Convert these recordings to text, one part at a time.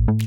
Hello,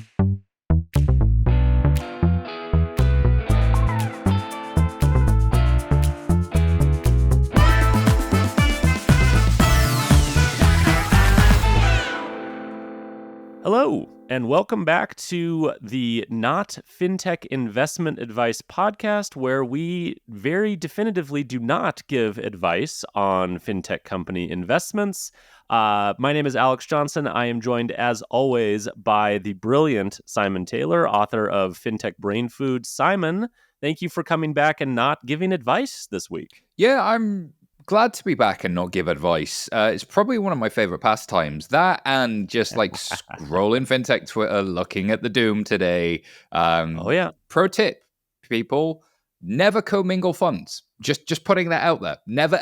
and welcome back to the Not Fintech Investment Advice podcast, where we very definitively do not give advice on fintech company investments. My name is Alex Johnson. I am joined, as always, by the brilliant Simon Taylor, author of Fintech Brain Food. Simon, thank you for coming back and not giving advice this week. Yeah, I'm glad to be back and not give advice. It's probably one of my favorite pastimes. That and just like scrolling fintech Twitter, looking at the doom today. Oh, yeah. Pro tip, people, never commingle funds. Just putting that out there. Never,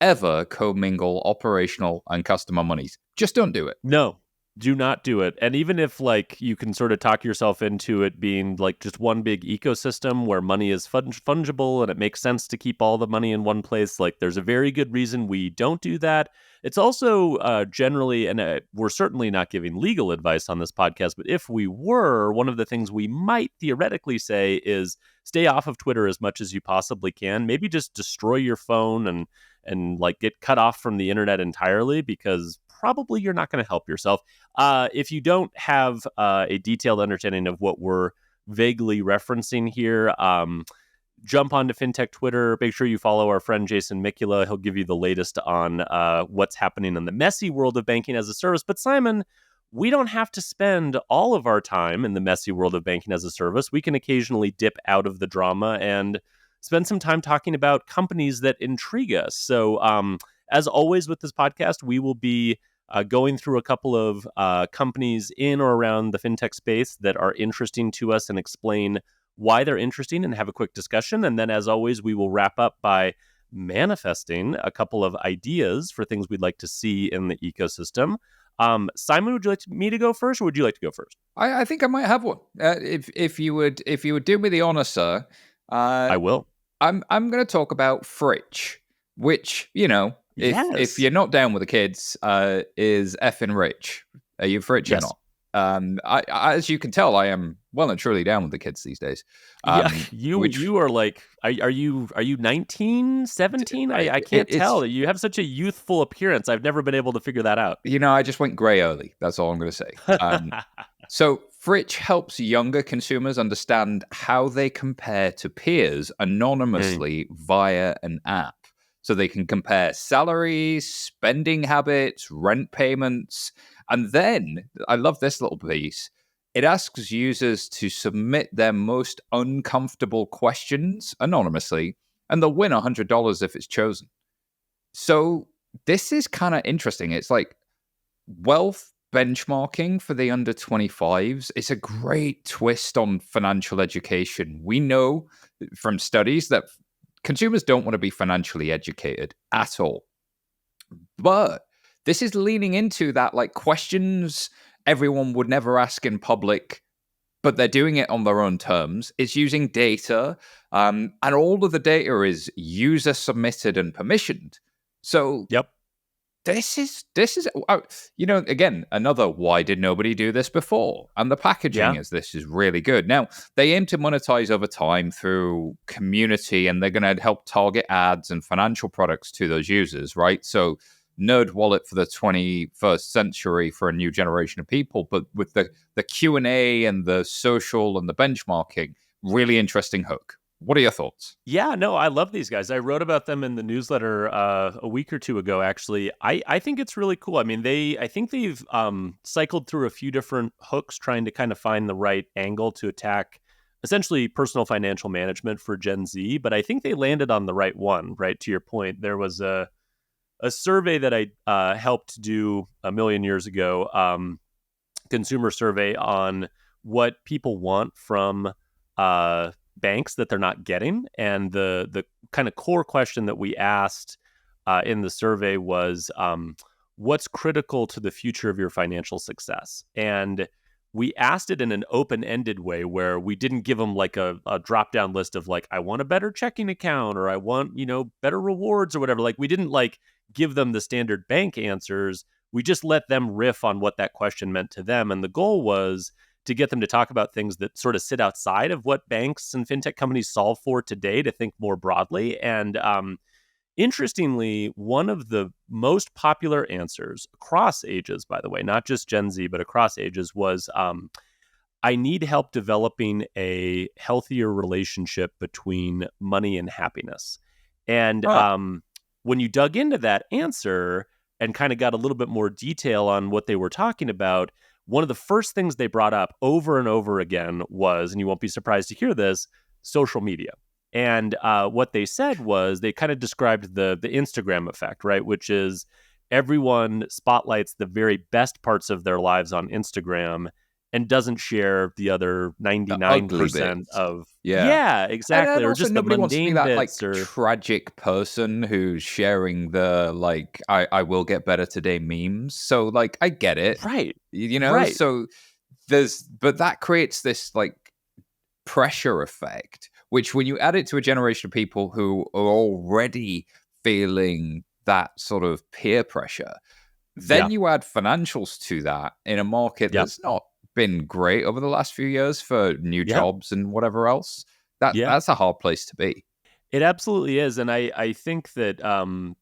ever commingle operational and customer monies. Just don't do it. No. Do not do it. And even if like you can sort of talk yourself into it being like just one big ecosystem where money is fungible and it makes sense to keep all the money in one place, like there's a very good reason we don't do that. It's also generally, and we're certainly not giving legal advice on this podcast, but if we were, one of the things we might theoretically say is stay off of Twitter as much as you possibly can. Maybe just destroy your phone and like get cut off from the internet entirely, because probably you're not going to help yourself. If you don't have a detailed understanding of what we're vaguely referencing here, jump onto Fintech Twitter. Make sure you follow our friend Jason Mikula. He'll give you the latest on what's happening in the messy world of banking as a service. But Simon, we don't have to spend all of our time in the messy world of banking as a service. We can occasionally dip out of the drama and spend some time talking about companies that intrigue us. So as always with this podcast, we will be going through a couple of companies in or around the fintech space that are interesting to us and explain why they're interesting and have a quick discussion. And then, as always, we will wrap up by manifesting a couple of ideas for things we'd like to see in the ecosystem. Simon, would you like me to go first, or would you like to go first? I think I might have one. If you would do me the honor, sir. I will. I'm going to talk about Fritch, which, you know, if you're not down with the kids, is effing rich. Are you Fritch or not? As you can tell, I am well and truly down with the kids these days. You are like, are you 19, 17? I can't tell. You have such a youthful appearance. I've never been able to figure that out. You know, I just went gray early. That's all I'm going to say. So Fritch helps younger consumers understand how they compare to peers anonymously via an app. So they can compare salaries, spending habits, rent payments. And then, I love this little piece, it asks users to submit their most uncomfortable questions anonymously, and they'll win $100 if it's chosen. So this is kind of interesting. It's like wealth benchmarking for the under 25s. It's a great twist on financial education. We know from studies that consumers don't want to be financially educated at all. But this is leaning into that, like, questions everyone would never ask in public, but they're doing it on their own terms. It's using data, and all of the data is user submitted and permissioned. So this is you know, again, another why did nobody do this before? And the packaging this is really good. Now, they aim to monetize over time through community, and they're going to help target ads and financial products to those users, right? So nerd wallet for the 21st century for a new generation of people, but with the Q&A and the social and the benchmarking, really interesting hook. What are your thoughts? Yeah, no, I love these guys. I wrote about them in the newsletter a week or two ago, actually. I think it's really cool. I mean, I think they've cycled through a few different hooks trying to kind of find the right angle to attack essentially personal financial management for Gen Z, but I think they landed on the right one, right? To your point, there was a survey that I helped do a million years ago, consumer survey on what people want from banks that they're not getting. And the kind of core question that we asked in the survey was, what's critical to the future of your financial success? And we asked it in an open-ended way where we didn't give them like a drop-down list of like, I want a better checking account, or I want, better rewards or whatever. Like, we didn't like give them the standard bank answers. we just let them riff on what that question meant to them. And the goal was to get them to talk about things that sort of sit outside of what banks and fintech companies solve for today, to think more broadly. And interestingly, one of the most popular answers across ages, by the way, not just Gen Z, but across ages, was I need help developing a healthier relationship between money and happiness. And Huh. When you dug into that answer and kind of got a little bit more detail on what they were talking about, one of the first things they brought up over and over again was, and you won't be surprised to hear this, social media. And what they said was, they kind of described the Instagram effect, right? Which is everyone spotlights the very best parts of their lives on Instagram and doesn't share the other The ugly 99% bits. of, Yeah. yeah, And exactly, then or also just the nobody wants to be mundane that like bits, or tragic person who's sharing the like I will get better today memes. So like I get it. right, You know, right, so but that creates this like pressure effect, which when you add it to a generation of people who are already feeling that sort of peer pressure, then yeah, you add financials to that in a market yeah, that's not been great over the last few years for new yeah, jobs and whatever else. yeah. That's a hard place to be. It absolutely is. And I think that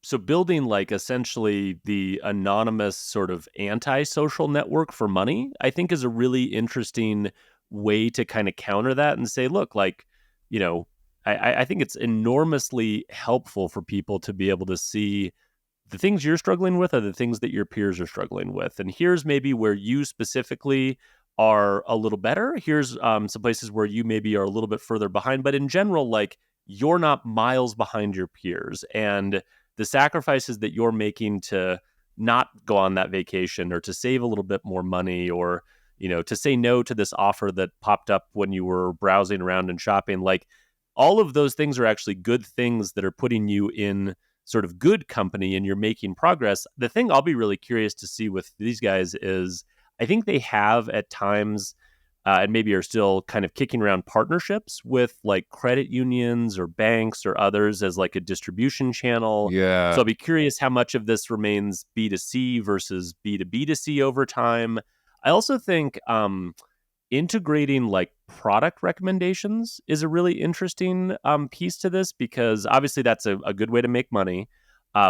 so building like essentially the anonymous sort of anti-social network for money, I think is a really interesting way to kind of counter that and say, look, like, you know, I think it's enormously helpful for people to be able to see the things you're struggling with are the things that your peers are struggling with. And here's maybe where you specifically are a little better. Here's some places where you maybe are a little bit further behind. But in general, like, you're not miles behind your peers. And the sacrifices that you're making to not go on that vacation, or to save a little bit more money, or, to say no to this offer that popped up when you were browsing around and shopping, like, all of those things are actually good things that are putting you in sort of good company, and you're making progress. The thing I'll be really curious to see with these guys is, I think they have at times, and maybe are still kind of kicking around partnerships with like credit unions or banks or others as like a distribution channel. So Yeah. I'll be curious how much of this remains B2C versus B2B2C over time. I also think integrating like product recommendations is a really interesting piece to this, because obviously that's a good way to make money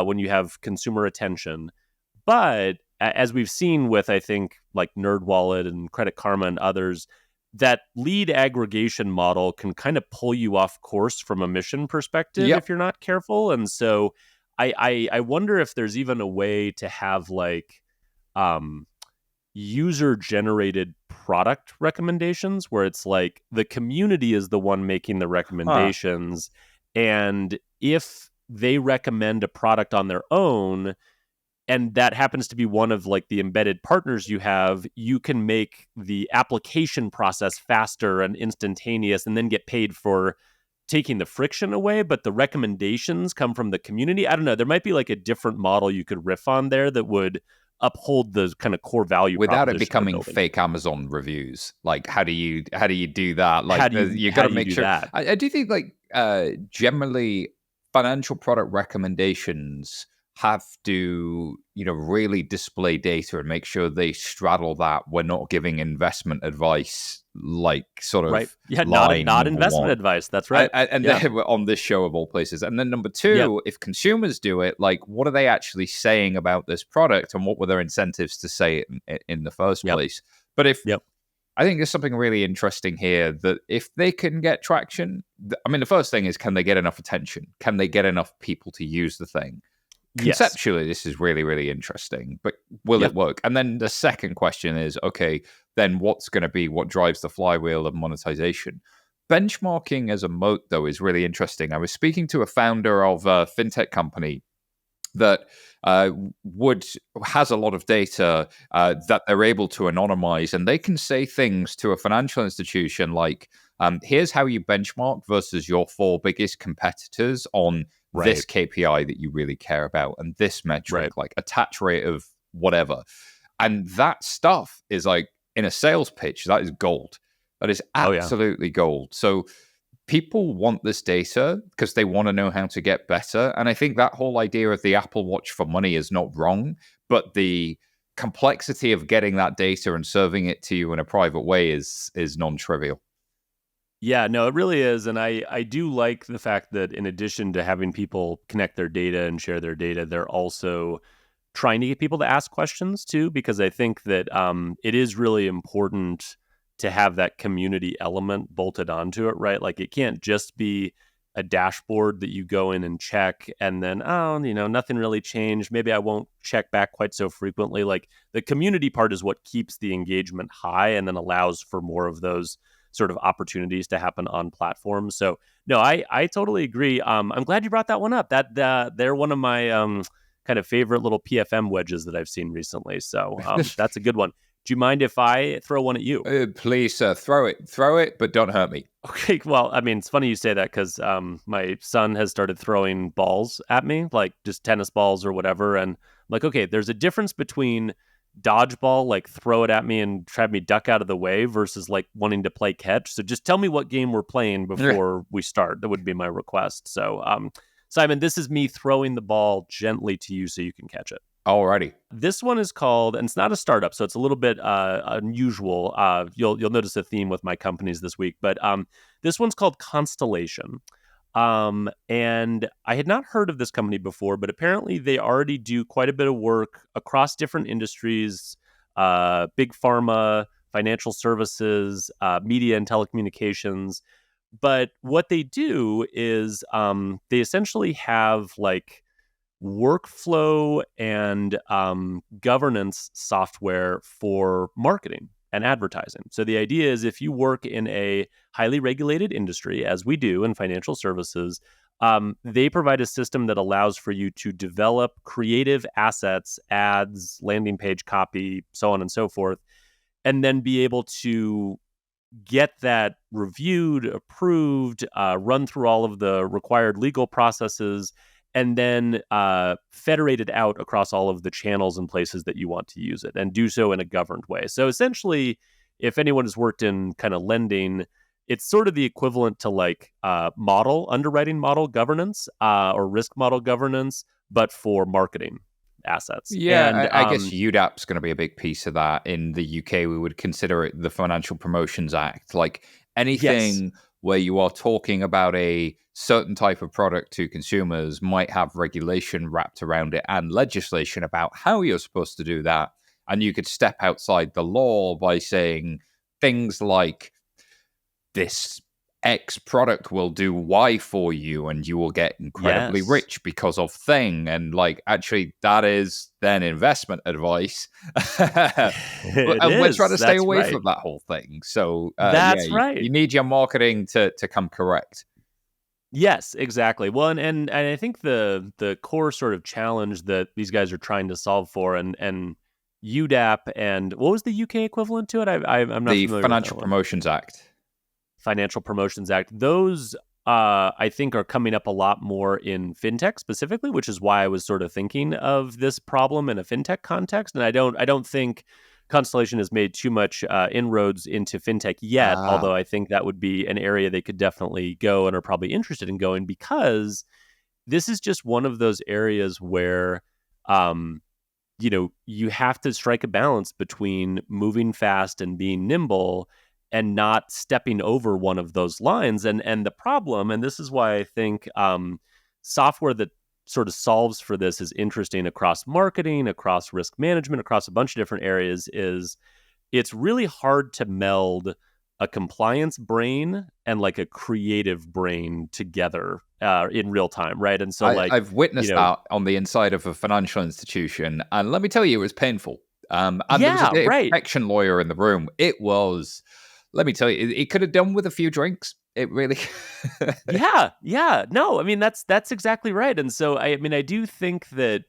when you have consumer attention. But as we've seen with, I think, like NerdWallet and Credit Karma and others, that lead aggregation model can kind of pull you off course from a mission perspective if Yep. you're not careful. And so I wonder if there's even a way to have like um, user generated product recommendations, where it's like the community is the one making the Huh. recommendations. And if they recommend a product on their own, and that happens to be one of like the embedded partners you have, you can make the application process faster and instantaneous, and then get paid for taking the friction away. But the recommendations come from the community. I don't know. There might be like a different model you could riff on there that would uphold the kind of core value Without it proposition they're becoming building. fake Amazon reviews. Like how do you do that? How Like do you you got how to do you make do sure. that? I do think like generally financial product recommendations have to really display data and make sure they straddle that. We're not giving investment advice, like sort Right? of Yeah, line not number investment one. advice. That's right. And Yeah. then we're on this show of all places. And then number Yep. two, if consumers do it, like what are they actually saying about this product, and what were their incentives to say it in the first Yep. place? But if Yep. I think there's something really interesting here, that if they can get traction, I mean, the first thing is, can they get enough attention? Can they get enough people to use the thing? Yes. Conceptually, this is really, really interesting, but will Yeah. it work? And then the second question is, okay, then what's going to be what drives the flywheel of monetization? Benchmarking as a moat, though, is really interesting. I was speaking to a founder of a fintech company that would has a lot of data that they're able to anonymize, and they can say things to a financial institution like, here's how you benchmark versus your four biggest competitors on Right. this KPI that you really care about, and this Right. metric, like attach rate of whatever. And that stuff is like, in a sales pitch, that is gold. That is Oh yeah. absolutely gold. So people want this data because they want to know how to get better. And I think that whole idea of the Apple Watch for money is not wrong, but the complexity of getting that data and serving it to you in a private way is non-trivial. Yeah, no, it really is. And I do like the fact that in addition to having people connect their data and share their data, they're also trying to get people to ask questions too, because I think that it is really important to have that community element bolted onto it, right? Like it can't just be a dashboard that you go in and check and then, oh, nothing really changed. Maybe I won't check back quite so frequently. Like the community part is what keeps the engagement high and then allows for more of those sort of opportunities to happen on platforms. So no, I totally agree. I'm glad you brought that one up. That they're one of my kind of favorite little PFM wedges that I've seen recently. So that's a good one. Do you mind if I throw one at you? Please, sir, throw it, but don't hurt me. Okay, well, I mean, it's funny you say that because my son has started throwing balls at me, like just tennis balls or whatever. And I'm like, okay, there's a difference between dodgeball, like throw it at me and try me duck out of the way versus like wanting to play catch. So just tell me what game we're playing before we start. That would be my request. So, Simon, this is me throwing the ball gently to you so you can catch it. Alrighty. This one is called, and it's not a startup, so it's a little bit unusual. You'll notice a theme with my companies this week, but this one's called Constellation. And I had not heard of this company before, but apparently they already do quite a bit of work across different industries, big pharma, financial services, media and telecommunications. But what they do is they essentially have like workflow and governance software for marketing and advertising. So the idea is if you work in a highly regulated industry, as we do in financial services, they provide a system that allows for you to develop creative assets, ads, landing page copy, so on and so forth, and then be able to get that reviewed, approved, run through all of the required legal processes, and then federate it out across all of the channels and places that you want to use it, and do so in a governed way. So essentially, if anyone has worked in kind of lending, it's sort of the equivalent to like underwriting model governance or risk model governance, but for marketing assets. Yeah, And I guess UDAP's going to be a big piece of that. In the UK, we would consider it the Financial Promotions Act. Like anything where you are talking about a certain type of product to consumers might have regulation wrapped around it and legislation about how you're supposed to do that. And you could step outside the law by saying things like, this X product will do Y for you and you will get incredibly rich because of thing. And like, actually, that is then investment advice. And we're trying to stay away from that whole thing. So you need your marketing to come correct. Yes, exactly. Well, and I think the core sort of challenge that these guys are trying to solve for, and UDAP, and what was the UK equivalent to it? I'm not familiar with the Financial Promotions Act. Financial Promotions Act. Those, I think, are coming up a lot more in fintech specifically, which is why I was sort of thinking of this problem in a fintech context. And I don't think Constellation has made too much inroads into fintech yet, although I think that would be an area they could definitely go and are probably interested in going, because this is just one of those areas where, you have to strike a balance between moving fast and being nimble and not stepping over one of those lines. And the problem, and this is why I think software that sort of solves for this is interesting across marketing, across risk management, across a bunch of different areas, is it's really hard to meld a compliance brain and like a creative brain together in real time, right? And so I've witnessed that on the inside of a financial institution, and let me tell you, it was painful. And there was a data protection lawyer in the room. It was, let me tell you, it could have done with a few drinks. It really yeah. No, I mean that's exactly right. And so I mean I do think that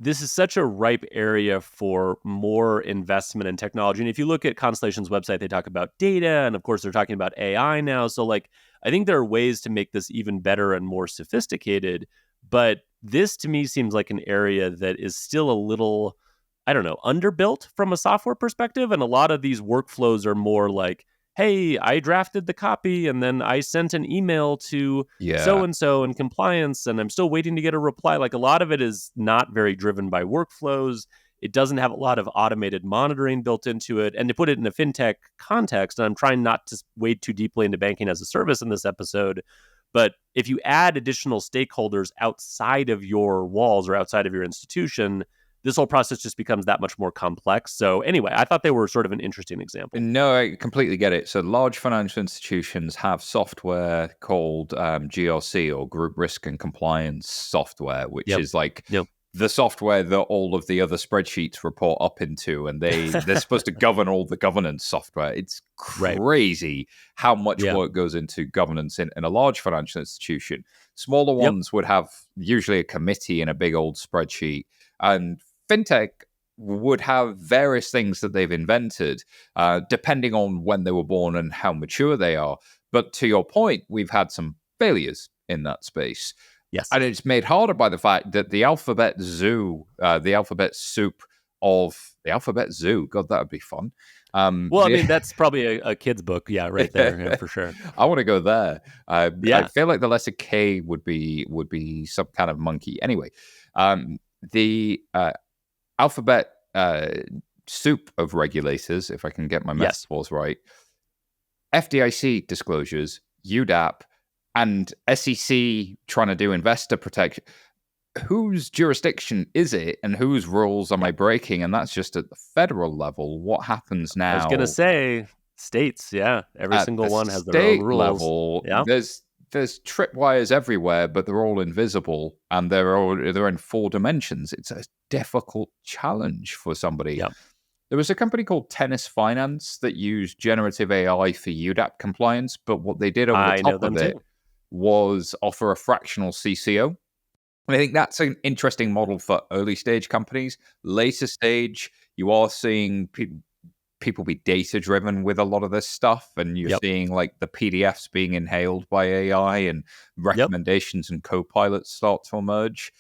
this is such a ripe area for more investment in technology. And if you look at Constellation's website, they talk about data, and of course they're talking about AI now. So like I think there are ways to make this even better and more sophisticated, but this to me seems like an area that is still a little, I don't know, underbuilt from a software perspective. And a lot of these workflows are more like, hey, I drafted the copy and then I sent an email to so-and-so in compliance and I'm still waiting to get a reply. Like a lot of it is not very driven by workflows. It doesn't have a lot of automated monitoring built into it. And to put it in a fintech context, and I'm trying not to wade too deeply into banking as a service in this episode, but if you add additional stakeholders outside of your walls or outside of your institution, this whole process just becomes that much more complex. So anyway, I thought they were sort of an interesting example. No, I completely get it. So large financial institutions have software called GRC, or Group Risk and Compliance Software, which Yep. is like Yep. the software that all of the other spreadsheets report up into, and they're supposed to govern all the governance software. It's Right. crazy how much Yeah. work goes into governance in a large financial institution. Smaller Yep. ones would have usually a committee and a big old spreadsheet. And fintech would have various things that they've invented, depending on when they were born and how mature they are. But to your point, we've had some failures in that space. Yes. And it's made harder by the fact that the alphabet zoo, the alphabet soup of the alphabet zoo, God, that would be fun. Well, I mean, that's probably a kid's book. Yeah, right there. Yeah, for sure. I want to go there. I Yeah. feel like the letter K would be some kind of monkey. Anyway, the alphabet soup of regulators, if I can get my Yes. metaphors right, FDIC disclosures, UDAP, and SEC trying to do investor protection. Whose jurisdiction is it, and whose rules am I breaking? And that's just at the federal level. What happens I was going to now say states. Yeah. Every at single the one has their own state rules. level? Yeah. There's tripwires everywhere, but they're all invisible, and they're in 4 dimensions. It's a difficult challenge for somebody. Yep. There was a company called Tennis Finance that used generative AI for UDAP compliance, but what they did over I the know top them of it too. was offer a fractional CCO. And I think that's an interesting model for early stage companies. Later stage, you are seeing people be data driven with a lot of this stuff, and you're Yep. seeing like the PDFs being inhaled by AI, and recommendations and co-pilots start to emerge.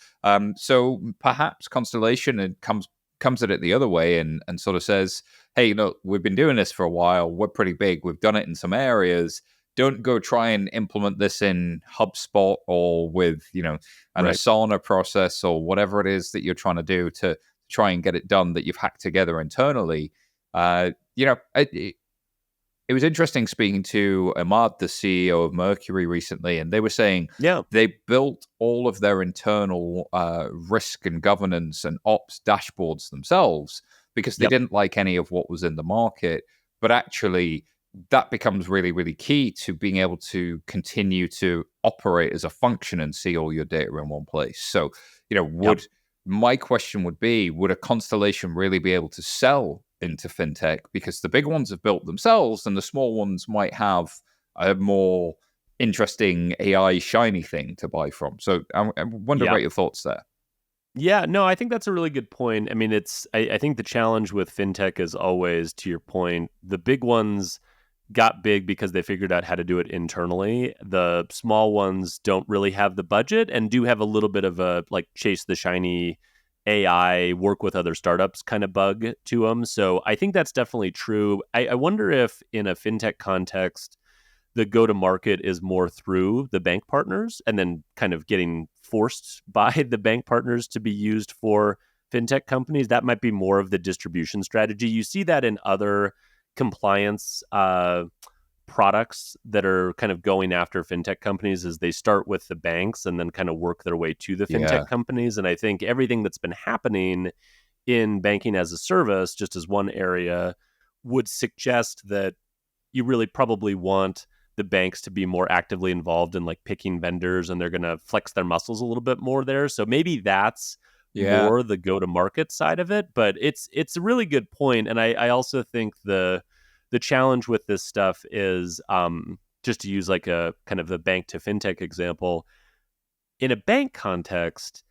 So perhaps Constellation comes at it the other way and sort of says, hey, we've been doing this for a while, we're pretty big, we've done it in some areas, don't go try and implement this in HubSpot or with an Asana process or whatever it is that you're trying to do to try and get it done that you've hacked together internally. It was interesting speaking to Ahmad, the CEO of Mercury, recently, and they were saying they built all of their internal risk and governance and ops dashboards themselves because they didn't like any of what was in the market. But actually, that becomes really, really key to being able to continue to operate as a function and see all your data in one place. So, my question would be, would a Constellation really be able to sell into fintech? Because the big ones have built themselves and the small ones might have a more interesting AI shiny thing to buy from. So I wonder about your thoughts there. Yeah, no, I think that's a really good point. I mean, I think the challenge with fintech is always, to your point, the big ones got big because they figured out how to do it internally. The small ones don't really have the budget and do have a little bit of a like chase the shiny AI, work with other startups kind of bug to them. So I think that's definitely true. I wonder if in a fintech context, the go-to-market is more through the bank partners and then kind of getting forced by the bank partners to be used for fintech companies. That might be more of the distribution strategy. You see that in other compliance products that are kind of going after fintech companies, as they start with the banks and then kind of work their way to the fintech companies. And I think everything that's been happening in banking as a service, just as one area, would suggest that you really probably want the banks to be more actively involved in like picking vendors, and they're going to flex their muscles a little bit more there. So maybe that's more the go-to-market side of it. But it's a really good point. And I also think the challenge with this stuff is, just to use like a kind of the bank to fintech example, in a bank context,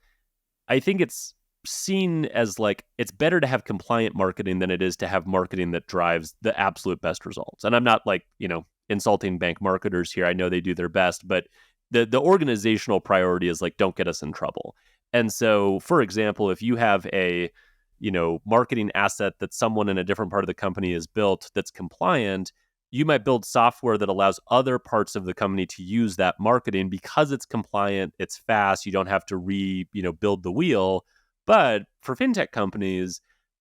I think it's seen as like it's better to have compliant marketing than it is to have marketing that drives the absolute best results. And I'm not like, insulting bank marketers here. I know they do their best, but the organizational priority is like, don't get us in trouble. And so, for example, if you have a marketing asset that someone in a different part of the company has built that's compliant, you might build software that allows other parts of the company to use that marketing because it's compliant, it's fast, you don't have to build the wheel. But for fintech companies,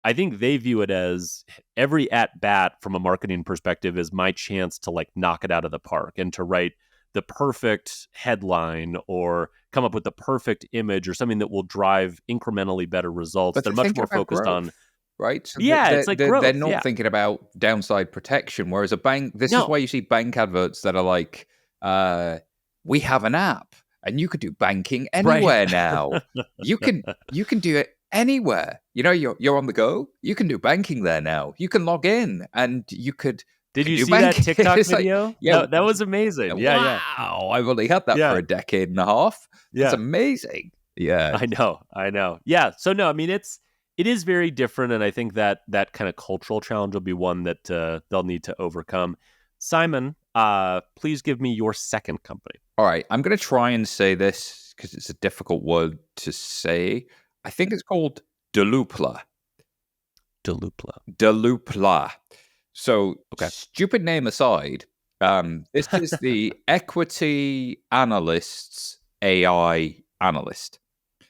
I think they view it as every at bat from a marketing perspective is my chance to like knock it out of the park and to write the perfect headline or come up with the perfect image or something that will drive incrementally better results. But They're they're much thinking more about focused on, growth, right? So yeah, it's like they're growth. not Yeah. thinking about downside protection. Whereas a bank, this is No. why you see bank adverts that are like, "We have an app, and you could do banking Right. anywhere now. You can do it anywhere. You know, you're on the go. You can do banking there now. You can log in, and you Did can you do see that banking." TikTok It's like, video? yeah, That was amazing. Yeah, yeah. wow! I've only had that for Yeah. a decade and a half. That's Yeah. amazing. Yeah. I know. Yeah. So no, I mean it is very different, and I think that that kind of cultural challenge will be one that they'll need to overcome. Simon, please give me your second company. All right, I'm going to try and say this because it's a difficult word to say. I think it's called daloopa. Dalupla. Daloopa. So, Okay. stupid name aside, this is the equity analyst's AI analyst.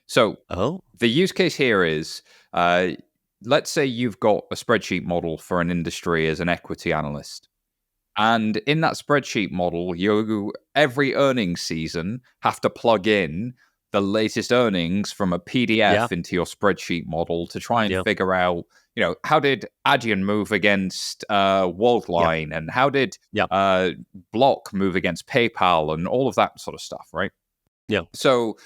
So, Oh. the use case here is, let's say you've got a spreadsheet model for an industry as an equity analyst. And in that spreadsheet model, you every earnings season have to plug in the latest earnings from a Yeah. PDF into your spreadsheet model to try and Yeah. figure out, how did Adyen move against Yeah. Worldline, and how did Yeah. Block move against PayPal, and all of that sort of stuff, right? Yeah. So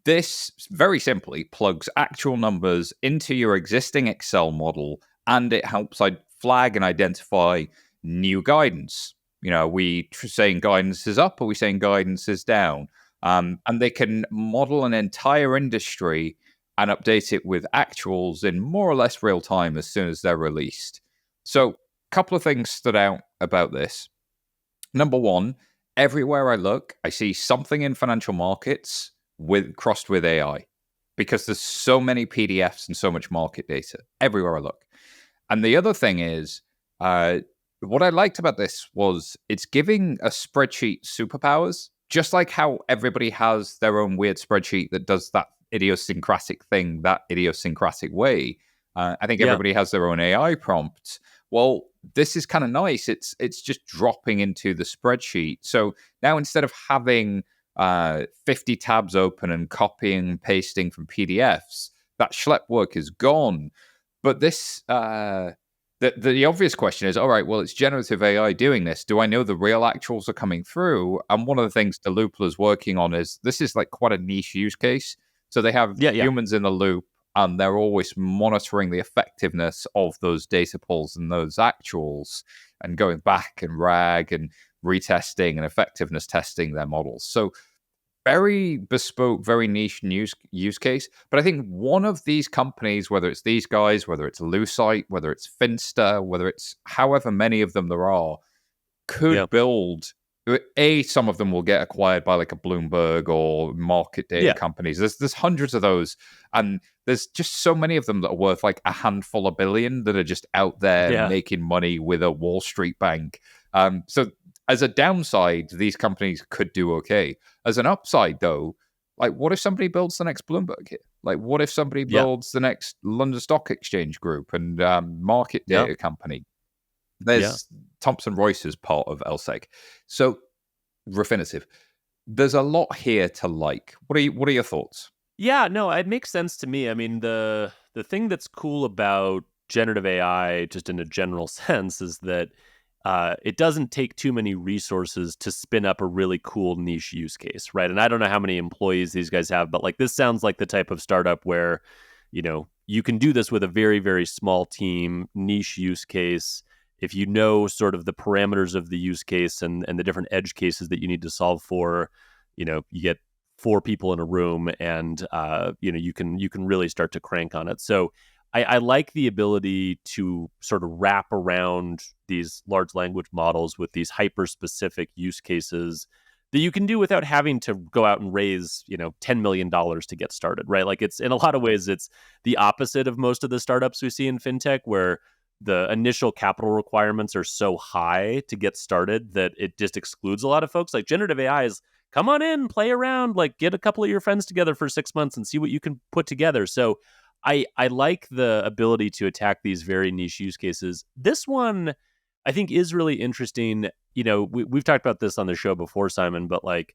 this very simply plugs actual numbers into your existing Excel model, and it helps flag and identify new guidance. Are we saying guidance is up? Or are we saying guidance is down? And they can model an entire industry and update it with actuals in more or less real time as soon as they're released. So, a couple of things stood out about this. Number one, everywhere I look, I see something in financial markets crossed with AI because there's so many PDFs and so much market data everywhere I look. And the other thing is, what I liked about this was it's giving a spreadsheet superpowers, just like how everybody has their own weird spreadsheet that does that idiosyncratic thing that idiosyncratic way. I think Yeah. everybody has their own AI prompt. Well, this is kind of nice. It's just dropping into the spreadsheet. So now instead of having 50 tabs open and copying and pasting from PDFs, that schlep work is gone. But this, the obvious question is, all right, well, it's generative AI doing this. Do I know the real actuals are coming through? And one of the things daloopa is working on is this is like quite a niche use case. So they have Yeah. Yeah. humans in the loop, and they're always monitoring the effectiveness of those data pulls and those actuals, and going back and RAG and retesting and effectiveness testing their models. So very bespoke, very niche use case. But I think one of these companies, whether it's these guys, whether it's Lucite, whether it's Finsta, whether it's however many of them there are, Yeah. could build. Some of them will get acquired by like a Bloomberg or market data Yeah. companies. There's hundreds of those, and there's just so many of them that are worth like a handful of billion that are just out there Yeah. making money with a Wall Street bank. So as a downside, these companies could do okay. As an upside, though, like what if somebody builds the next Bloomberg here? Like what if somebody Yeah. builds the next London Stock Exchange Group and market Yeah. data company? There's Thomson Reuters is part of LSEG. So Refinitiv. There's a lot here to like. What are your thoughts? Yeah, no, it makes sense to me. I mean, the thing that's cool about generative AI, just in a general sense, is that it doesn't take too many resources to spin up a really cool niche use case, right? And I don't know how many employees these guys have, but like this sounds like the type of startup where, you can do this with a very, very small team, niche use case. If you know sort of the parameters of the use case and the different edge cases that you need to solve for, you get 4 people in a room, and you can really start to crank on it. So I like the ability to sort of wrap around these large language models with these hyper specific use cases that you can do without having to go out and raise $10 million to get started, right? Like it's in a lot of ways it's the opposite of most of the startups we see in fintech, where the initial capital requirements are so high to get started that it just excludes a lot of folks. Like generative AI is, come on in, play around, like get a couple of your friends together for 6 months and see what you can put together. So I like the ability to attack these very niche use cases. This one I think is really interesting. We've talked about this on the show before, Simon, but like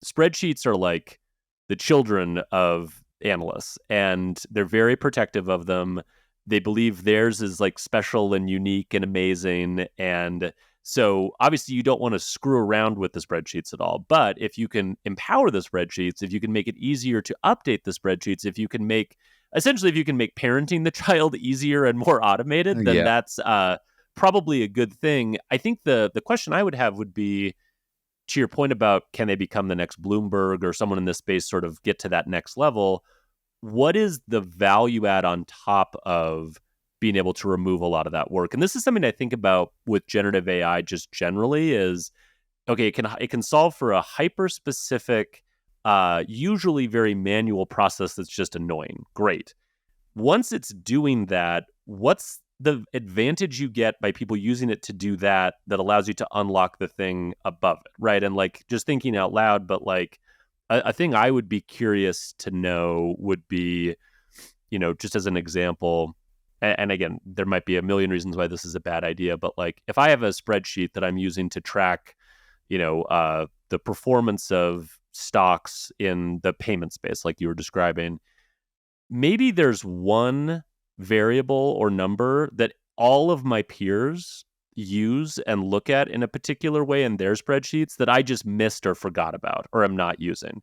spreadsheets are like the children of analysts, and they're very protective of them. They believe theirs is like special and unique and amazing. And so obviously you don't want to screw around with the spreadsheets at all. But if you can empower the spreadsheets, if you can make it easier to update the spreadsheets, if you can make parenting the child easier and more automated, then Yeah. that's probably a good thing. I think the question I would have would be, to your point about can they become the next Bloomberg or someone in this space sort of get to that next level, what is the value add on top of being able to remove a lot of that work? And this is something I think about with generative AI just generally is, okay, it can solve for a hyper specific, usually very manual process that's just annoying. Great. Once it's doing that, what's the advantage you get by people using it to do that allows you to unlock the thing above it, right? And like just thinking out loud, but like a thing I would be curious to know would be, just as an example, and again, there might be a million reasons why this is a bad idea, but like if I have a spreadsheet that I'm using to track, the performance of stocks in the payment space, like you were describing, maybe there's one variable or number that all of my peers use and look at in a particular way in their spreadsheets that I just missed or forgot about or am not using.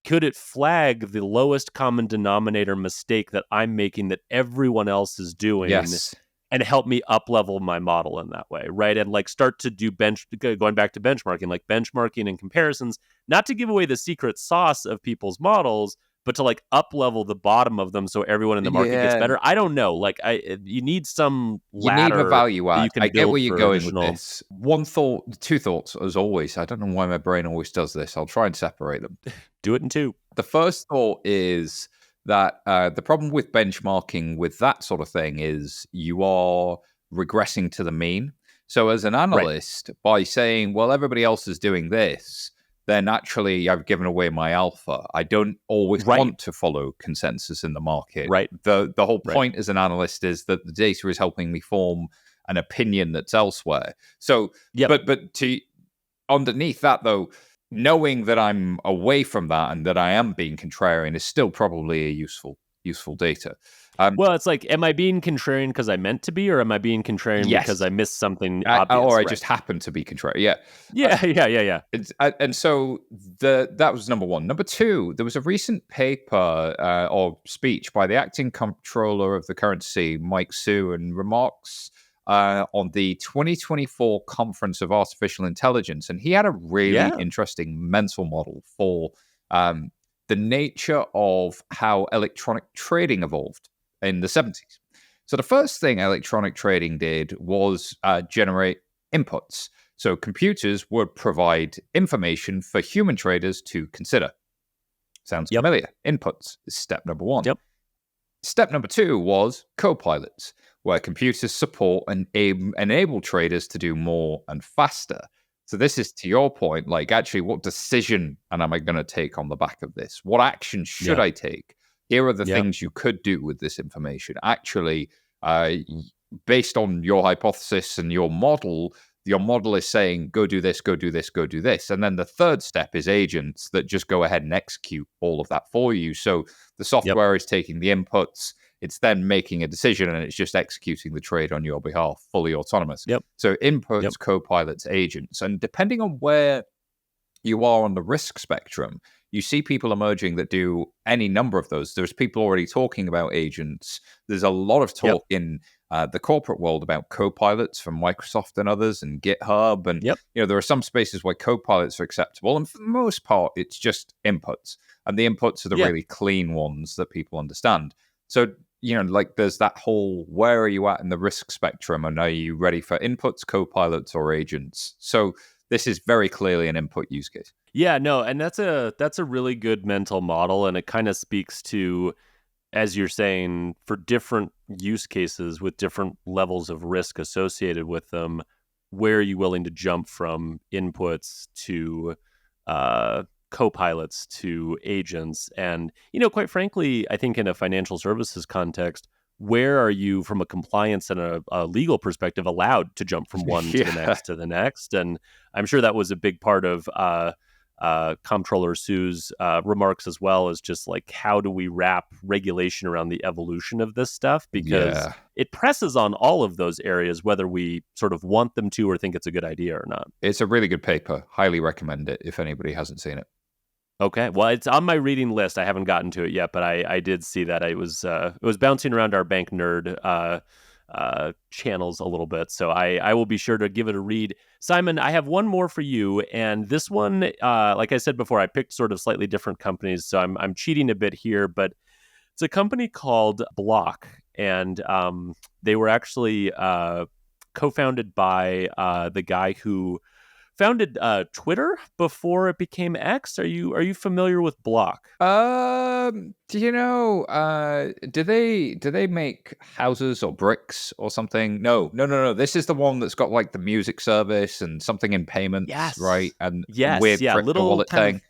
Could it flag the lowest common denominator mistake that I'm making that everyone else is doing Yes. and help me up level my model in that way, right? And like start to do going back to benchmarking, like benchmarking and comparisons, not to give away the secret sauce of people's models, but to like up level the bottom of them so everyone in the market gets Yeah. better. I don't know. Like you need some You need a ladder value that add. you can I get where build you're for going with additional. this. One thought, two thoughts, as always. I don't know why my brain always does this. I'll try and separate them. Do it in two. The first thought is that the problem with benchmarking with that sort of thing is you are regressing to the mean. So, as an Right. analyst, by saying, well, everybody else is doing this, then actually I've given away my alpha. I don't always Right. want to follow consensus in the market. Right. The whole Right. point as an analyst is that the data is helping me form an opinion that's elsewhere. So, Yep. but to underneath that though, knowing that I'm away from that and that I am being contrarian is still probably a useful data. Well, it's like, am I being contrarian because I meant to be, or am I being contrarian because Yes, I missed something or obvious? I Right. just happen to be contrary. Yeah, Yeah. Yeah. and so that was number one. Number two, there was a recent paper or speech by the acting comptroller of the currency, Mike Sue, and remarks on the 2024 Conference of Artificial Intelligence, and he had a really Yeah. interesting mental model for the nature of how electronic trading evolved in the 70s. So the first thing electronic trading did was generate inputs. So computers would provide information for human traders to consider. Sounds Yep. familiar. Inputs is step number one. Yep. Step number two was co-pilots, where computers support and enable traders to do more and faster. So this is to your point, like actually what decision am I going to take on the back of this? What action should Yeah. I take? Here are the Yep. things you could do with this information. Actually, based on your hypothesis and your model is saying, go do this, go do this, go do this. And then the third step is agents that just go ahead and execute all of that for you. So the Yep. software is taking the inputs, it's then making a decision, and it's just executing the trade on your behalf, fully autonomous. Yep. So inputs, Yep. co-pilots, agents. And depending on where you are on the risk spectrum, you see people emerging that do any number of those. There's people already talking about agents. There's a lot of Yep. talk in the corporate world about co-pilots from Microsoft and others and GitHub. And, Yep. there are some spaces where co-pilots are acceptable. And for the most part, it's just inputs. And the inputs are the Yeah. really clean ones that people understand. So, like there's that whole, where are you at in the risk spectrum? And are you ready for inputs, co-pilots, or agents? So this is very clearly an input use case. Yeah, no, and that's a really good mental model, and it kind of speaks to, as you're saying, for different use cases with different levels of risk associated with them, where are you willing to jump from inputs to co-pilots to agents. And, quite frankly, I think in a financial services context, where are you from a compliance and a legal perspective allowed to jump from one to the Yeah. next to the next? And I'm sure that was a big part of Comptroller Sue's remarks as well, as just like, how do we wrap regulation around the evolution of this stuff? Because Yeah. it presses on all of those areas, whether we sort of want them to or think it's a good idea or not. It's a really good paper. Highly recommend it if anybody hasn't seen it. Okay, well, it's on my reading list. I haven't gotten to it yet, but I did see that it was bouncing around our bank nerd channels a little bit. So I will be sure to give it a read. Simon, I have one more for you, and this one, like I said before, I picked sort of slightly different companies, so I'm cheating a bit here, but it's a company called Block, and they were actually co-founded by the guy who founded Twitter before it became X. Are you familiar with Block? Do you know? Do they make houses or bricks or something? No, no, no, no. This is the one that's got like the music service and something in payments, right? Yes. And Yes. weird Yeah. crypto Little wallet kind thing. of.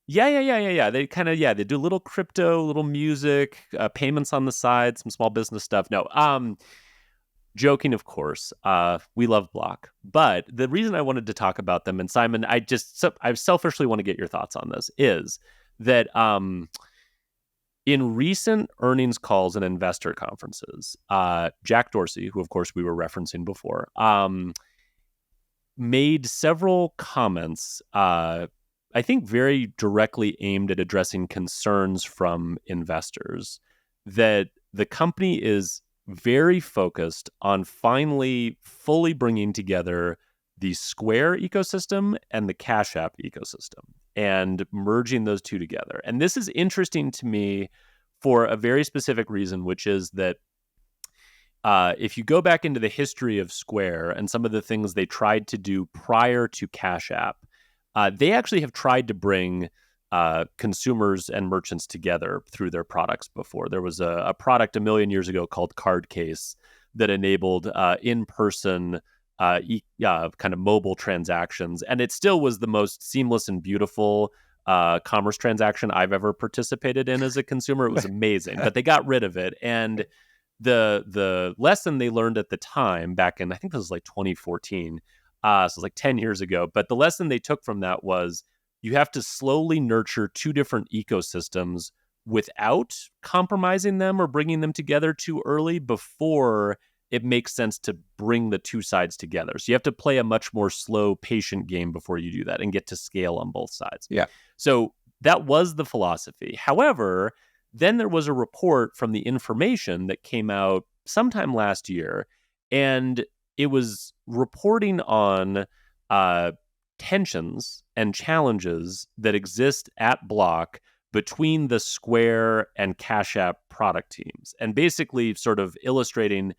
Yeah. Yeah. Yeah. Yeah. Yeah. They kind of. Yeah. They do little crypto, little music, payments on the side, some small business stuff. No. Joking, of course. We love Block, but the reason I wanted to talk about them, and Simon, I selfishly want to get your thoughts on this, is that in recent earnings calls and investor conferences, Jack Dorsey, who of course we were referencing before, made several comments, I think very directly aimed at addressing concerns from investors that the company is very focused on finally fully bringing together the Square ecosystem and the Cash App ecosystem and merging those two together. And this is interesting to me for a very specific reason, which is that if you go back into the history of Square and some of the things they tried to do prior to Cash App, they actually have tried to bring consumers and merchants together through their products before. There was a product a million years ago called Card Case that enabled in-person kind of mobile transactions. And it still was the most seamless and beautiful commerce transaction I've ever participated in as a consumer. It was amazing, but they got rid of it. And the lesson they learned at the time, back in, I think this was like 2014, so it was like 10 years ago, but the lesson they took from that was you have to slowly nurture two different ecosystems without compromising them or bringing them together too early before it makes sense to bring the two sides together. So you have to play a much more slow, patient game before you do that and get to scale on both sides. Yeah. So that was the philosophy. However, then there was a report from The Information that came out sometime last year, and it was reporting on tensions and challenges that exist at Block between the Square and Cash App product teams, and basically sort of illustrating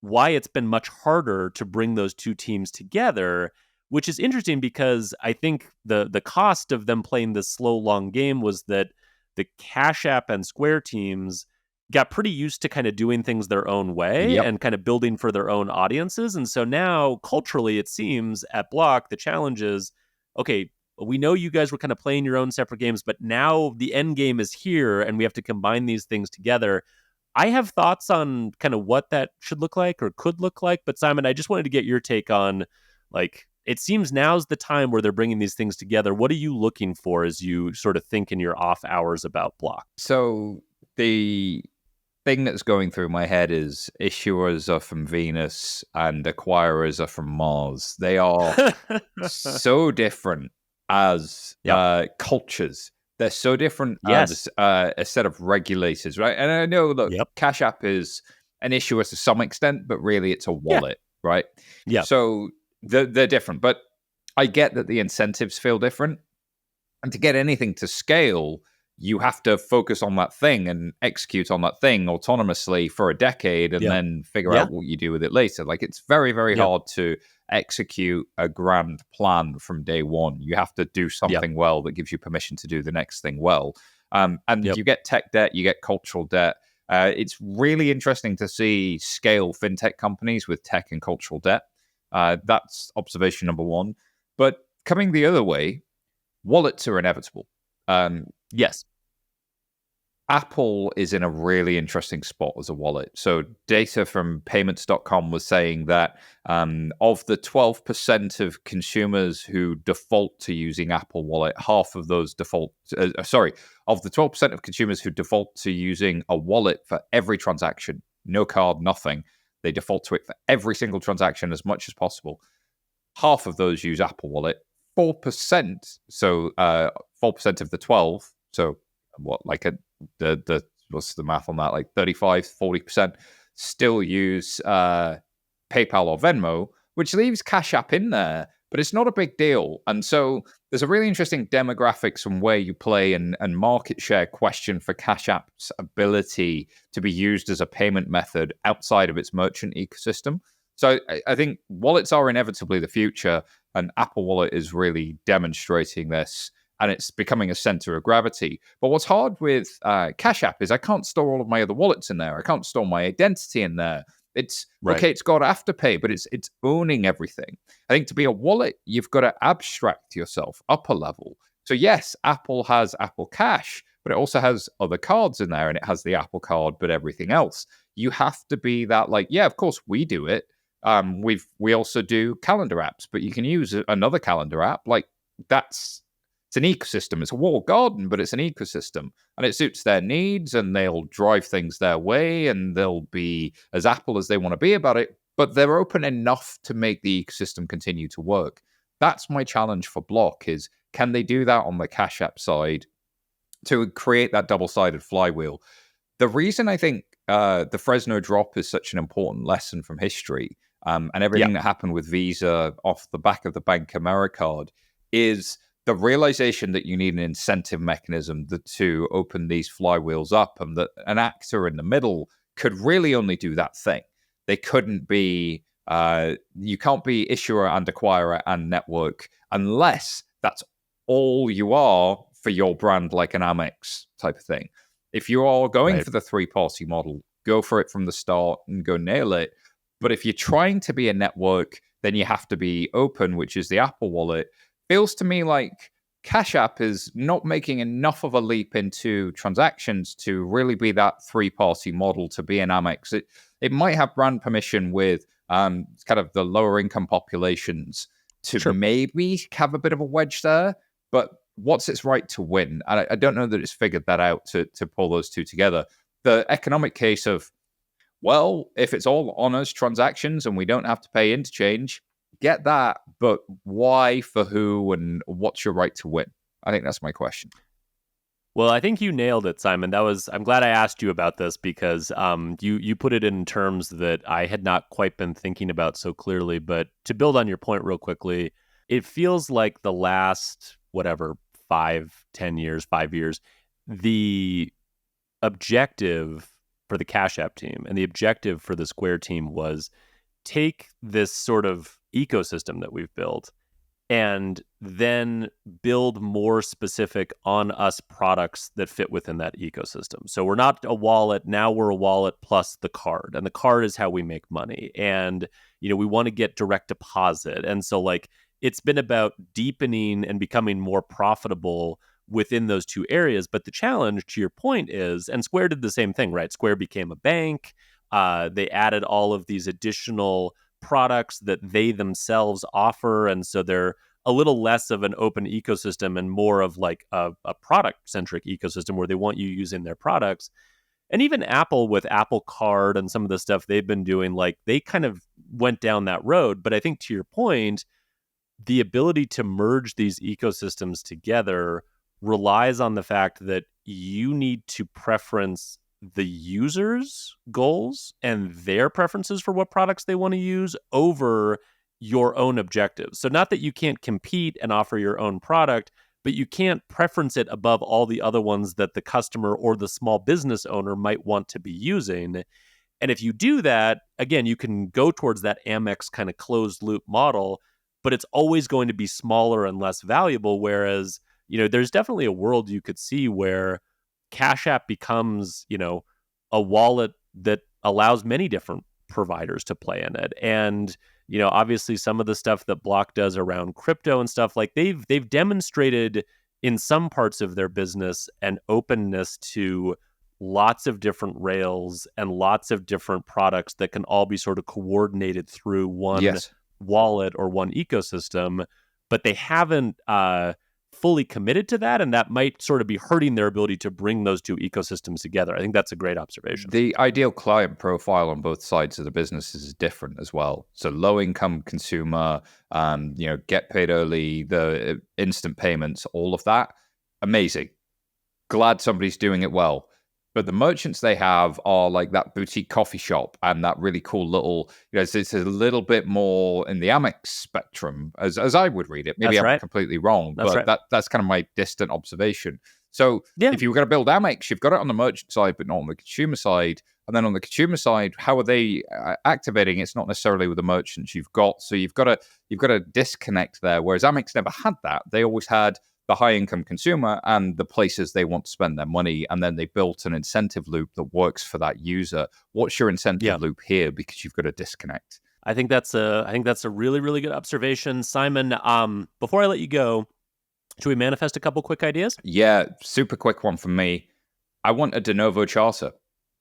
why it's been much harder to bring those two teams together, which is interesting because I think the cost of them playing this slow, long game was that the Cash App and Square teams got pretty used to kind of doing things their own way Yep. and kind of building for their own audiences. And so now, culturally, it seems at Block, the challenge is, okay, we know you guys were kind of playing your own separate games, but now the end game is here and we have to combine these things together. I have thoughts on kind of what that should look like or could look like. But Simon, I just wanted to get your take on, like, it seems now's the time where they're bringing these things together. What are you looking for as you sort of think in your off hours about Block? So the thing that's going through my head is issuers are from Venus and acquirers are from Mars. They are so different as Yep. cultures. They're so different Yes. as a set of regulators, right? And I know, look, Yep. Cash App is an issuer to some extent, but really it's a Yeah. wallet, right? Yep. So they're different. But I get that the incentives feel different. And to get anything to scale, you have to focus on that thing and execute on that thing autonomously for a decade and Yep. then figure Yeah. out what you do with it later. Like, it's very, very Yep. hard to execute a grand plan from day one. You have to do Yep. something well that gives you permission to do the next thing well. And Yep. you get tech debt, you get cultural debt. It's really interesting to see scale fintech companies with tech and cultural debt. That's observation number one. But coming the other way, wallets are inevitable. Yes. Apple is in a really interesting spot as a wallet. So data from payments.com was saying that of the 12% of consumers who default to using Apple Wallet, half of those of the 12% of consumers who default to using a wallet for every transaction, no card, nothing, they default to it for every single transaction as much as possible. Half of those use Apple Wallet. 4%, so 4% of the 12, so what, like the what's the math on that? Like 35-40% still use PayPal or Venmo, which leaves Cash App in there, but it's not a big deal. And so there's a really interesting demographics and where you play and market share question for Cash App's ability to be used as a payment method outside of its merchant ecosystem. So I think wallets are inevitably the future, and Apple Wallet is really demonstrating this, and it's becoming a center of gravity. But what's hard with Cash App is I can't store all of my other wallets in there. I can't store my identity in there. It's Right. okay, it's got Afterpay, but it's owning everything. I think to be a wallet, you've got to abstract yourself up a level. So yes, Apple has Apple Cash, but it also has other cards in there, and it has the Apple Card, but everything else. You have to be that, like, yeah, of course we do it. We also do calendar apps, but you can use another calendar app. Like, it's an ecosystem. It's a walled garden, but it's an ecosystem, and it suits their needs, and they'll drive things their way, and they'll be as Apple as they want to be about it. But they're open enough to make the ecosystem continue to work. That's my challenge for Block: is can they do that on the Cash App side to create that double-sided flywheel? The reason I think the Fresno drop is such an important lesson from history, and Yeah. everything that happened with Visa off the back of the Bank Americard, is the realization that you need an incentive mechanism to open these flywheels up, and that an actor in the middle could really only do that thing. They couldn't be, you can't be issuer and acquirer and network unless that's all you are for your brand, like an Amex type of thing. If you are going Right. for the three-party model, go for it from the start and go nail it. But if you're trying to be a network, then you have to be open, which is the Apple Wallet. Feels to me like Cash App is not making enough of a leap into transactions to really be that three-party model to be an Amex. It might have brand permission with kind of the lower income populations to Sure. maybe have a bit of a wedge there, but what's its right to win? And I don't know that it's figured that out to pull those two together. The economic case of, well, if it's all honest transactions and we don't have to pay interchange, get that. But why, for who, and what's your right to win? I think that's my question. Well, I think you nailed it, Simon. I'm glad I asked you about this because you put it in terms that I had not quite been thinking about so clearly. But to build on your point real quickly, it feels like the last, whatever, 5 years, the objective for the Cash App team and the objective for the Square team was take this sort of ecosystem that we've built and then build more specific on us products that fit within that ecosystem. So we're not a wallet. Now we're a wallet plus the card. And the card is how we make money. And, we want to get direct deposit. And so like it's been about deepening and becoming more profitable within those two areas. But the challenge, to your point, is, and Square did the same thing, right? Square became a bank. They added all of these additional products that they themselves offer. And so they're a little less of an open ecosystem and more of like a product-centric ecosystem where they want you using their products. And even Apple with Apple Card and some of the stuff they've been doing, like they kind of went down that road. But I think to your point, the ability to merge these ecosystems together relies on the fact that you need to preference the user's goals and their preferences for what products they want to use over your own objectives. So not that you can't compete and offer your own product, but you can't preference it above all the other ones that the customer or the small business owner might want to be using. And if you do that, again, you can go towards that Amex kind of closed loop model, but it's always going to be smaller and less valuable. Whereas, there's definitely a world you could see where Cash App becomes, a wallet that allows many different providers to play in it. And, Obviously some of the stuff that Block does around crypto and stuff, like they've demonstrated in some parts of their business an openness to lots of different rails and lots of different products that can all be sort of coordinated through one Yes. wallet or one ecosystem, but they haven't fully committed to that, and that might sort of be hurting their ability to bring those two ecosystems together. I think that's a great observation. The ideal client profile on both sides of the business is different as well. So low income consumer, get paid early, the instant payments, all of that, amazing. Glad somebody's doing it well. But the merchants they have are like that boutique coffee shop and that really cool little, it's a little bit more in the Amex spectrum, as I would read it. Maybe That's I'm right. completely wrong, That's but right. that's kind of my distant observation. So Yeah. if you were going to build Amex, you've got it on the merchant side, but not on the consumer side. And then on the consumer side, how are they activating? It's not necessarily with the merchants you've got. So you've got a disconnect there. Whereas Amex never had that. They always had the high income consumer and the places they want to spend their money. And then they built an incentive loop that works for that user. What's your incentive loop here? Because you've got a disconnect. I think that's a really, really good observation. Simon, before I let you go, should we manifest a couple quick ideas? Yeah, super quick one from me. I want a de novo charter.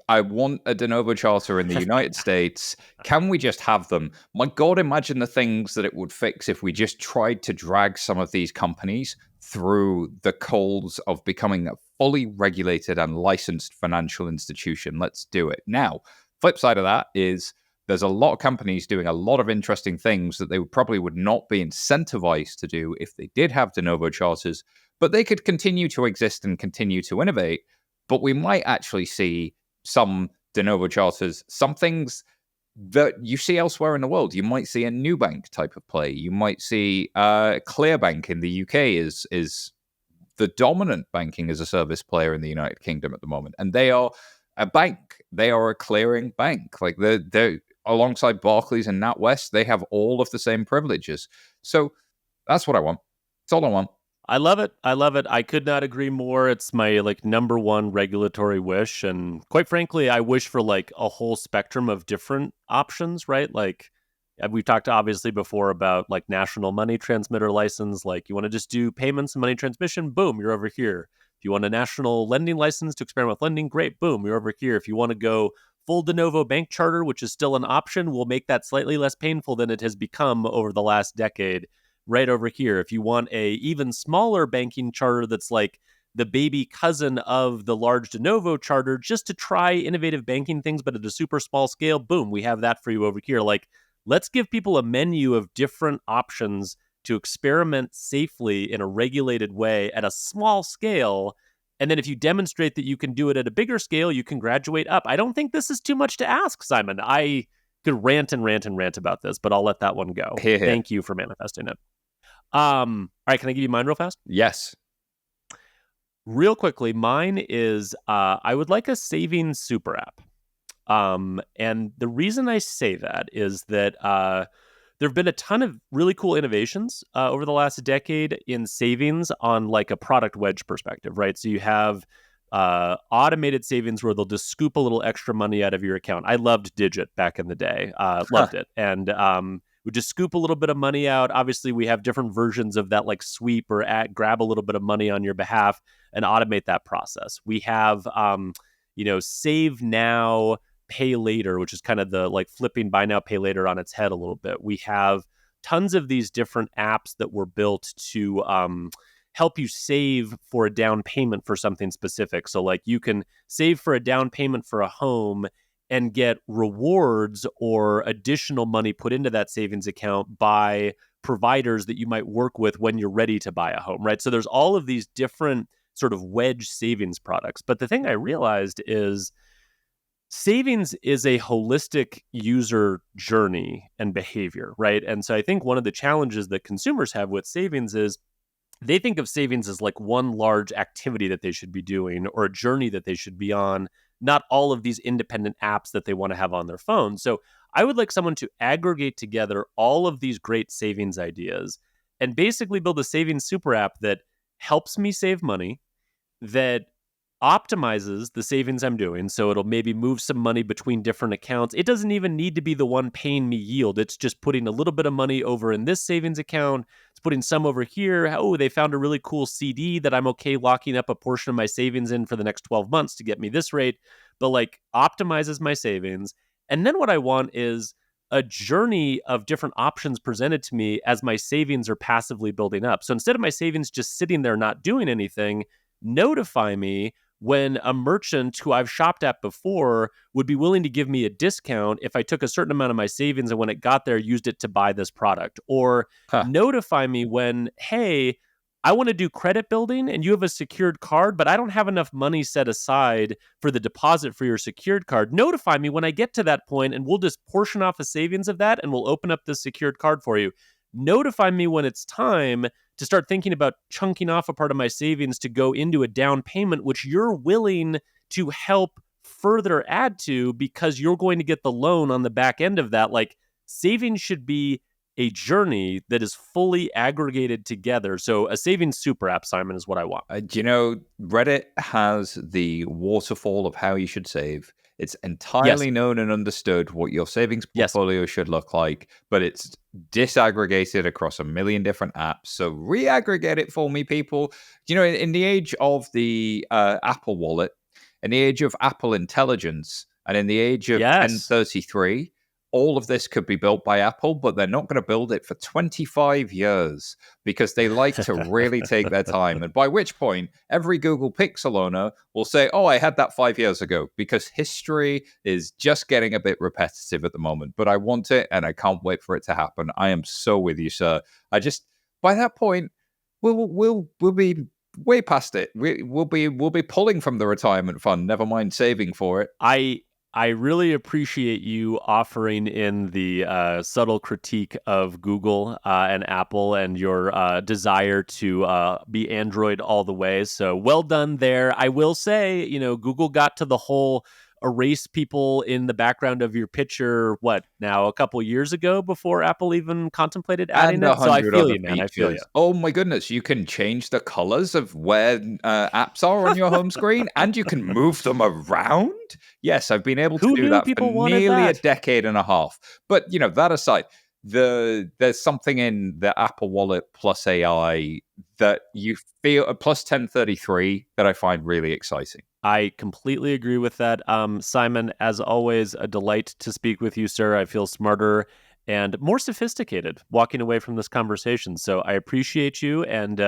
I want a de novo charter in the United States. Can we just have them? My God, imagine the things that it would fix if we just tried to drag some of these companies through the coals of becoming a fully regulated and licensed financial institution. Let's do it. Now, flip side of that is there's a lot of companies doing a lot of interesting things that they probably would not be incentivized to do if they did have de novo charters, but they could continue to exist and continue to innovate. But we might actually see some de novo charters, some things that you see elsewhere in the world. You might see a Nubank type of play. You might see Clearbank in the UK is the dominant banking as a service player in the United Kingdom at the moment, and they are a bank. They are a clearing bank. Like they're alongside Barclays and NatWest. They have all of the same privileges. So that's what I want. That's all I want. I love it. I love it. I could not agree more. It's my number one regulatory wish. And quite frankly, I wish for a whole spectrum of different options, right? We've talked obviously before about national money transmitter license. Like you want to just do payments and money transmission, boom, you're over here. If you want a national lending license to experiment with lending, great, boom, you're over here. If you want to go full de novo bank charter, which is still an option, we'll make that slightly less painful than it has become over the last decade. Right over here. If you want a even smaller banking charter that's like the baby cousin of the large de novo charter, just to try innovative banking things, but at a super small scale, boom, we have that for you over here. Let's give people a menu of different options to experiment safely in a regulated way at a small scale. And then if you demonstrate that you can do it at a bigger scale, you can graduate up. I don't think this is too much to ask, Simon. I could rant and rant and rant about this, but I'll let that one go. Here, here. Thank you for manifesting it. All right, can I give you mine real fast? Yes. Real quickly, mine is I would like a savings super app. And the reason I say that is that there have been a ton of really cool innovations over the last decade in savings on a product wedge perspective, right? So you have automated savings where they'll just scoop a little extra money out of your account. I loved Digit back in the day, loved it. And we just scoop a little bit of money out. Obviously, we have different versions of that, sweep or grab a little bit of money on your behalf and automate that process. We have, save now, pay later, which is kind of the flipping buy now, pay later on its head a little bit. We have tons of these different apps that were built to help you save for a down payment for something specific. So you can save for a down payment for a home and get rewards or additional money put into that savings account by providers that you might work with when you're ready to buy a home, right? So there's all of these different sort of wedge savings products. But the thing I realized is savings is a holistic user journey and behavior, right? And so I think one of the challenges that consumers have with savings is they think of savings as one large activity that they should be doing or a journey that they should be on, not all of these independent apps that they want to have on their phone. So I would like someone to aggregate together all of these great savings ideas and basically build a savings super app that helps me save money, that optimizes the savings I'm doing. So it'll maybe move some money between different accounts. It doesn't even need to be the one paying me yield. It's just putting a little bit of money over in this savings account. It's putting some over here. Oh, they found a really cool CD that I'm okay locking up a portion of my savings in for the next 12 months to get me this rate, but like optimizes my savings. And then what I want is a journey of different options presented to me as my savings are passively building up. So instead of my savings just sitting there not doing anything, notify me when a merchant who I've shopped at before would be willing to give me a discount if I took a certain amount of my savings and when it got there, used it to buy this product. Or Huh. notify me when, hey, I want to do credit building and you have a secured card, but I don't have enough money set aside for the deposit for your secured card. Notify me when I get to that point and we'll just portion off a savings of that and we'll open up the secured card for you. Notify me when it's time to start thinking about chunking off a part of my savings to go into a down payment, which you're willing to help further add to because you're going to get the loan on the back end of that. Like savings should be a journey that is fully aggregated together. So a savings super app, Simon, is what I want. Do you know, Reddit has the waterfall of how you should save. It's Yes. entirely known and understood what your savings Yes. portfolio should look like, but it's disaggregated across a million different apps. So re-aggregate it for me, people. You know, in the age of the Apple Wallet, in the age of Apple Intelligence, and in the age of Yes. 1033, all of this could be built by Apple, but they're not going to build it for 25 years because they like to really take their time. And by which point, every Google Pixel owner will say, oh, I had that 5 years ago, because history is just getting a bit repetitive at the moment. But I want it and I can't wait for it to happen. I am so with you, sir. By that point, we'll be way past it. We'll be pulling from the retirement fund, never mind saving for it. I really appreciate you offering in the subtle critique of Google and Apple and your desire to be Android all the way. So well done there. I will say, Google got to the whole erase people in the background of your picture, what, now a couple years ago before Apple even contemplated adding And it? So I 100 feel other you, man. I feel you. features. Oh my goodness, you can change the colors of where apps are on your home screen, and you can move them around. Yes, I've been able to Who do knew that for people wanted nearly a that? decade and a half. But, that aside, there's something in the Apple Wallet plus AI that you feel, plus 1033, that I find really exciting. I completely agree with that. Simon, as always, a delight to speak with you, sir. I feel smarter and more sophisticated walking away from this conversation. So I appreciate you, and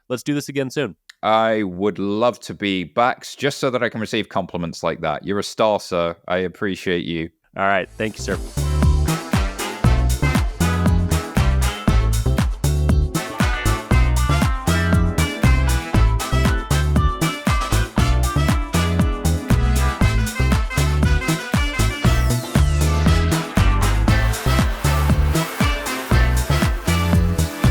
let's do this again soon. I would love to be back just so that I can receive compliments like that. You're a star, sir. I appreciate you. All right. Thank you, sir.